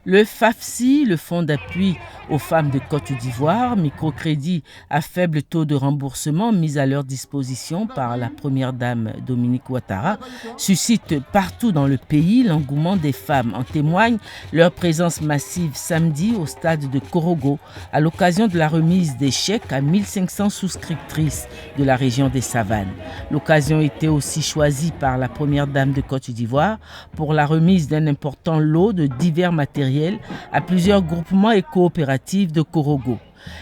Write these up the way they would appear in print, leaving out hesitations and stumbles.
Le FAFSI, le Fonds d'appui aux femmes de Côte d'Ivoire, microcrédit à faible taux de remboursement mis à leur disposition par la première dame Dominique Ouattara, suscite partout dans le pays l'engouement des femmes. En témoigne leur présence massive samedi au stade de Korogo à l'occasion de la remise des chèques à 1500 souscriptrices de la région des Savanes. L'occasion était aussi choisie par la première dame de Côte d'Ivoire pour la remise d'un important lot de divers matériels à plusieurs groupements et coopératives de Korogo.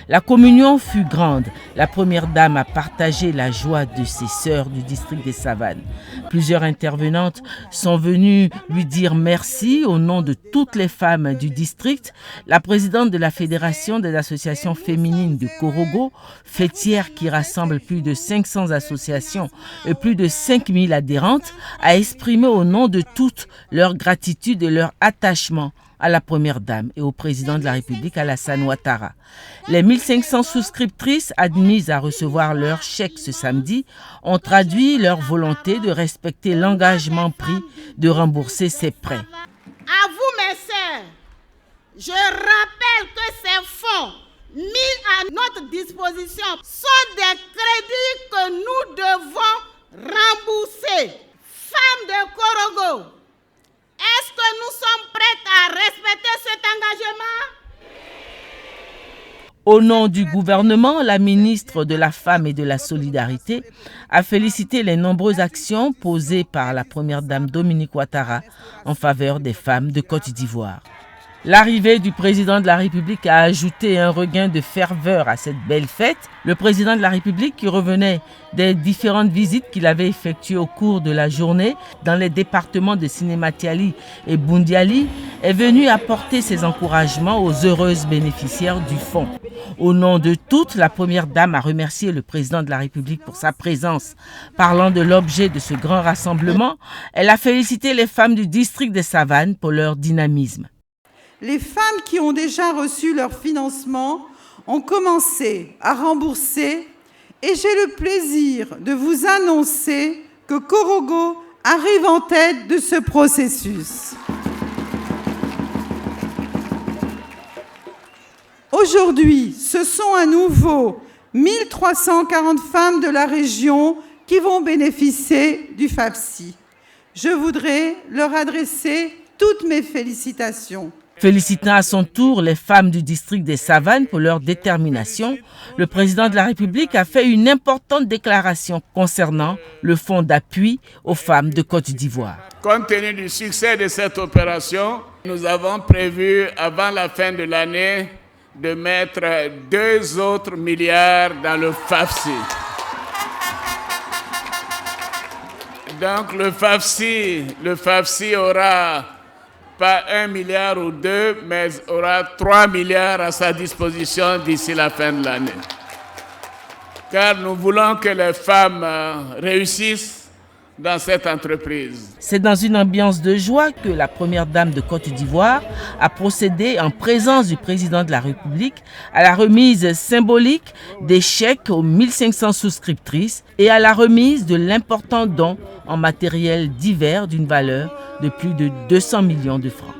La communion fut grande. La première dame a partagé la joie de ses sœurs du district des Savanes. Plusieurs intervenantes sont venues lui dire merci au nom de toutes les femmes du district. La présidente de la Fédération des associations féminines de Korogo, fêtière qui rassemble plus de 500 associations et plus de 5000 adhérentes, a exprimé au nom de toutes leur gratitude et leur attachement à la première dame et au président de la République Alassane Ouattara. Les 1500 souscriptrices admises à recevoir leur chèque ce samedi ont traduit leur volonté de respecter l'engagement pris de rembourser ces prêts. À vous mes sœurs, je rappelle que ces fonds mis à notre disposition sont des crédits que nous devons rembourser. Femmes de Korogo, est-ce que nous sommes prêtes à respecter cet engagement? Au nom du gouvernement, la ministre de la Femme et de la Solidarité a félicité les nombreuses actions posées par la première dame Dominique Ouattara en faveur des femmes de Côte d'Ivoire. L'arrivée du président de la République a ajouté un regain de ferveur à cette belle fête. Le président de la République, qui revenait des différentes visites qu'il avait effectuées au cours de la journée dans les départements de Sinématiali et Boundiali, est venu apporter ses encouragements aux heureuses bénéficiaires du fonds. Au nom de toutes, la première dame a remercié le président de la République pour sa présence. Parlant de l'objet de ce grand rassemblement, elle a félicité les femmes du district des Savanes pour leur dynamisme. Les femmes qui ont déjà reçu leur financement ont commencé à rembourser et j'ai le plaisir de vous annoncer que Korogo arrive en tête de ce processus. Aujourd'hui, ce sont à nouveau 1340 femmes de la région qui vont bénéficier du FAFSI. Je voudrais leur adresser toutes mes félicitations. Félicitant à son tour les femmes du district des Savanes pour leur détermination, le président de la République a fait une importante déclaration concernant le fonds d'appui aux femmes de Côte d'Ivoire. Compte tenu du succès de cette opération, nous avons prévu avant la fin de l'année de mettre 2 autres milliards dans le FAFSI. Donc le FAFSI aura pas 1 milliard ou 2, mais aura 3 milliards à sa disposition d'ici la fin de l'année. Car nous voulons que les femmes réussissent dans cette entreprise. C'est dans une ambiance de joie que la première dame de Côte d'Ivoire a procédé en présence du président de la République à la remise symbolique des chèques aux 1500 souscriptrices et à la remise de l'important don en matériel divers d'une valeur de plus de 200 millions de francs.